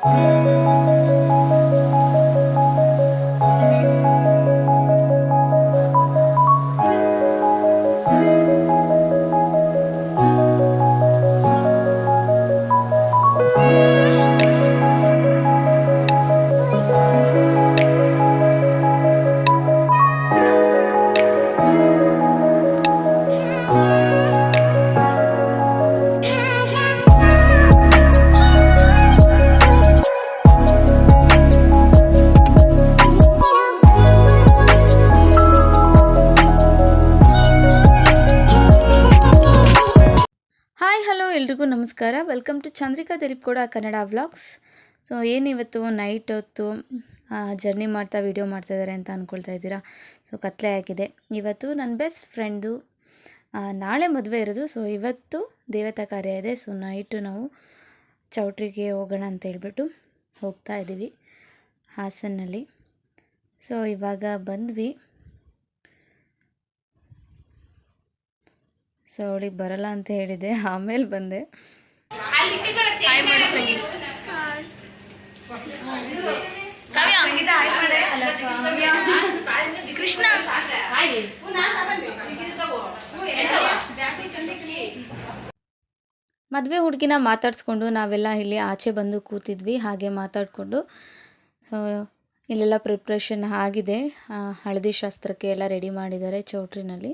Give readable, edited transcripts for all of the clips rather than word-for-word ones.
Hi hello ಎಲ್ರಿಗೂ ನಮಸ್ಕಾರ. Welcome to Chandrika ದಿಲೀಪ್ಗೌಡ Kannada vlogs. So ಏನಿವತ್ತು ನೈಟ್ ಹೊತ್ತು ಜರ್ನಿ ಮಾಡ್ತಾ ವಿಡಿಯೋ ಮಾಡ್ತಾಯಿದ್ದಾರೆ ಅಂತ ಅಂದ್ಕೊಳ್ತಾ ಇದ್ದೀರಾ. ಸೊ ಕತ್ಲೆ ಆಗಿದೆ. ಇವತ್ತು ನನ್ನ ಬೆಸ್ಟ್ ಫ್ರೆಂಡ್ದು ನಾಳೆ ಮದುವೆ ಇರೋದು. ಸೊ ಇವತ್ತು ದೇವತಾ ಕಾರ್ಯ ಇದೆ. ಸೊ ನೈಟು ನಾವು ಚೌಟ್ರಿಗೆ ಹೋಗೋಣ ಅಂತ ಹೇಳ್ಬಿಟ್ಟು ಹೋಗ್ತಾ ಇದ್ದೀವಿ ಹಾಸನ್ನಲ್ಲಿ. ಸೊ ಇವಾಗ ಬಂದ್ವಿ. ಸೊ ಅವಳಿಗೆ ಬರಲ್ಲ ಅಂತ ಹೇಳಿದೆ, ಆಮೇಲೆ ಬಂದೆ. ಕೃಷ್ಣ ಮದುವೆ ಹುಡುಗಿನ ಮಾತಾಡಿಸ್ಕೊಂಡು ನಾವೆಲ್ಲ ಇಲ್ಲಿ ಆಚೆ ಬಂದು ಕೂತಿದ್ವಿ, ಹಾಗೆ ಮಾತಾಡಿಕೊಂಡು. ಸೊ ಇಲ್ಲೆಲ್ಲ ಪ್ರಿಪ್ರೇಷನ್ ಆಗಿದೆ. ಹಳದಿ ಶಾಸ್ತ್ರಕ್ಕೆ ಎಲ್ಲ ರೆಡಿ ಮಾಡಿದ್ದಾರೆ ಚೌಟ್ರಿನಲ್ಲಿ.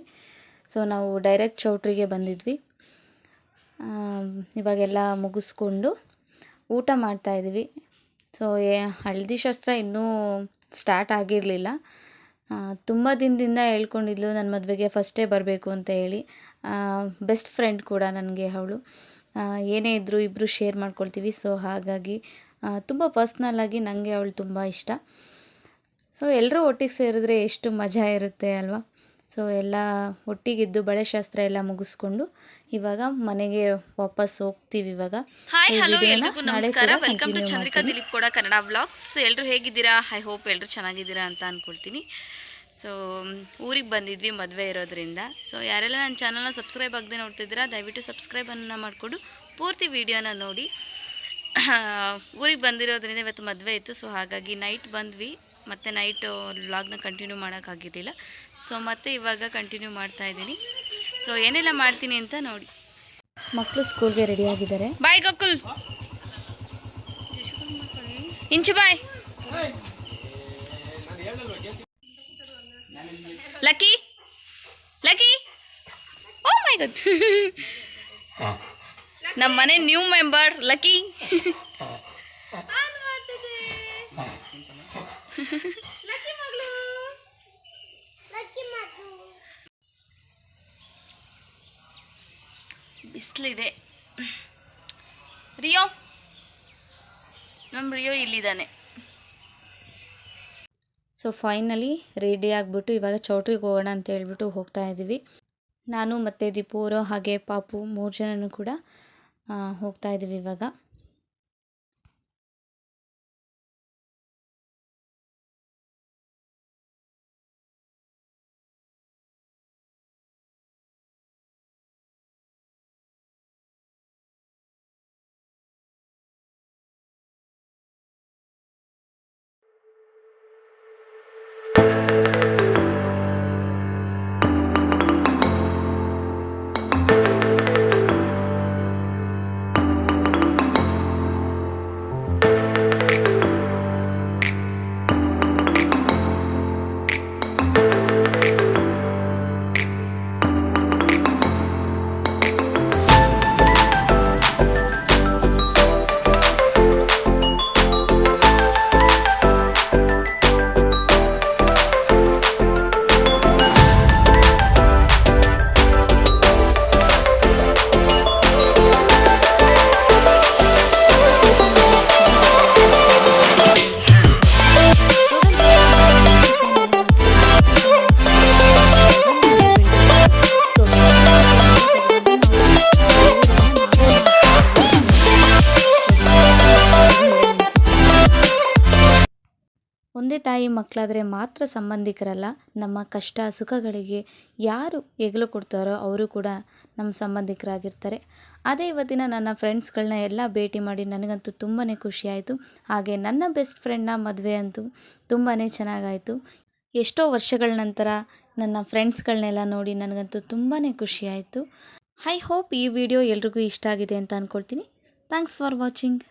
ಸೊ ನಾವು ಡೈರೆಕ್ಟ್ ಚೌಟ್ರಿಗೆ ಬಂದಿದ್ವಿ. ಇವಾಗೆಲ್ಲ ಮುಗಿಸ್ಕೊಂಡು ಊಟ ಮಾಡ್ತಾಯಿದ್ವಿ. ಸೊ ಹಳದಿ ಶಾಸ್ತ್ರ ಇನ್ನೂ ಸ್ಟಾರ್ಟ್ ಆಗಿರಲಿಲ್ಲ. ತುಂಬ ದಿನದಿಂದ ಹೇಳ್ಕೊಂಡಿದ್ಲು ನನ್ನ ಮದುವೆಗೆ ಫಸ್ಟೇ ಬರಬೇಕು ಅಂತ ಹೇಳಿ. ಬೆಸ್ಟ್ ಫ್ರೆಂಡ್ ಕೂಡ ನನಗೆ ಅವಳು. ಏನೇ ಇದ್ದರೂ ಇಬ್ಬರು ಶೇರ್ ಮಾಡ್ಕೊಳ್ತೀವಿ. ಸೊ ಹಾಗಾಗಿ ತುಂಬ ಪರ್ಸ್ನಲ್ಲಾಗಿ ನನಗೆ ಅವಳು ತುಂಬ ಇಷ್ಟ. ಸೊ ಎಲ್ಲರೂ ಒಟ್ಟಿಗೆ ಸೇರಿದ್ರೆ ಎಷ್ಟು ಮಜಾ ಇರುತ್ತೆ ಅಲ್ವಾ. ಸೊ ಎಲ್ಲ ಒಟ್ಟಿಗಿದ್ದು ಬಳೆ ಶಾಸ್ತ್ರ ಎಲ್ಲ ಮುಗಿಸ್ಕೊಂಡು ಇವಾಗ ಮನೆಗೆ ವಾಪಸ್ ಹೋಗ್ತೀವಿ. ಇವಾಗ ಹಾಯ್ ಹಲೋ ಎಲ್ರಿಗೂ ನಮಸ್ಕಾರ. Welcome to Chandrika ದಿಲೀಪ್ಗೌಡ Kannada vlogs. ಎಲ್ಲರೂ ಹೇಗಿದ್ದೀರಾ? ಐ ಹೋಪ್ ಎಲ್ಲರೂ ಚೆನ್ನಾಗಿದ್ದೀರಾ ಅಂತ ಅಂದ್ಕೊಳ್ತೀನಿ. ಸೊ ಊರಿಗೆ ಬಂದಿದ್ವಿ ಮದುವೆ ಇರೋದ್ರಿಂದ. ಸೊ ಯಾರೆಲ್ಲ ನನ್ನ ಚಾನಲ್ನ ಸಬ್ಸ್ಕ್ರೈಬ್ ಆಗದೆ ನೋಡ್ತಿದ್ದೀರಾ ದಯವಿಟ್ಟು ಸಬ್ಸ್ಕ್ರೈಬನ್ನು ಮಾಡಿಕೊಂಡು ಪೂರ್ತಿ ವಿಡಿಯೋನ ನೋಡಿ. ಊರಿಗೆ ಬಂದಿರೋದ್ರಿಂದ ಇವತ್ತು ಮದುವೆ ಇತ್ತು. ಸೊ ಹಾಗಾಗಿ ನೈಟ್ ಬಂದ್ವಿ. ಮತ್ತು ನೈಟ್ ವ್ಲಾಗ್ನ ಕಂಟಿನ್ಯೂ ಮಾಡೋಕ್ಕಾಗಿರಲಿಲ್ಲ. ಸೊ ಮತ್ತೆ ಇವಾಗ ಕಂಟಿನ್ಯೂ ಮಾಡ್ತಾ ಇದ್ದೀನಿ. ಸೊ ಏನೆಲ್ಲ ಮಾಡ್ತೀನಿ ಅಂತ ನೋಡಿ. ಮಕ್ಕಳು ಸ್ಕೂಲ್ಗೆ ರೆಡಿ ಆಗಿದ್ದಾರೆ. ಬಾಯ್ ಗಕುಲ್, ಇಂಚು ಬಾಯ್. ಲಕ್ಕಿ ಲಕ್ಕಿ, ಓ ಮೈ ಗಾಡ್, ನಮ್ಮ ಮನೆ ನ್ಯೂ ಮೆಂಬರ್ ಲಕ್ಕಿ. ಬಿಸಿಲಿದೆ. ರಿಯೋ, ನಮ್ಮ ರಿಯೋ ಇಲ್ಲಿದ್ದಾನೆ. ಸೊ ಫೈನಲಿ ರೆಡಿ ಆಗಿಬಿಟ್ಟು ಇವಾಗ ಚೌಟ್ರಿಗೆ ಹೋಗೋಣ ಅಂತ ಹೇಳ್ಬಿಟ್ಟು ಹೋಗ್ತಾ ಇದ್ದೀವಿ. ನಾನು ಮತ್ತು ದೀಪೂರು ಹಾಗೆ ಪಾಪು 3 ಜನನೂ ಕೂಡ ಹೋಗ್ತಾ ಇದ್ದೀವಿ ಇವಾಗ. ಒಂದೇ ತಾಯಿ ಮಕ್ಕಳಾದರೆ ಮಾತ್ರ ಸಂಬಂಧಿಕರಲ್ಲ, ನಮ್ಮ ಕಷ್ಟ ಸುಖಗಳಿಗೆ ಯಾರು ಹೆಗಲು ಕೊಡ್ತಾರೋ ಅವರು ಕೂಡ ನಮ್ಮ ಸಂಬಂಧಿಕರಾಗಿರ್ತಾರೆ. ಅದೇ ಇವತ್ತಿನ ನನ್ನ ಫ್ರೆಂಡ್ಸ್ಗಳನ್ನ ಎಲ್ಲ ಭೇಟಿ ಮಾಡಿ ನನಗಂತೂ ತುಂಬಾ ಖುಷಿಯಾಯಿತು. ಹಾಗೆ ನನ್ನ ಬೆಸ್ಟ್ ಫ್ರೆಂಡ್ನ ಮದುವೆ ಅಂತೂ ತುಂಬಾ ಚೆನ್ನಾಗಾಯಿತು. ಎಷ್ಟೋ ವರ್ಷಗಳ ನಂತರ ನನ್ನ ಫ್ರೆಂಡ್ಸ್ಗಳನ್ನೆಲ್ಲ ನೋಡಿ ನನಗಂತೂ ತುಂಬಾ ಖುಷಿಯಾಯಿತು. ಐ ಹೋಪ್ ಈ ವಿಡಿಯೋ ಎಲ್ರಿಗೂ ಇಷ್ಟ ಆಗಿದೆ ಅಂತ ಅಂದ್ಕೊಳ್ತೀನಿ. Thanks for watching.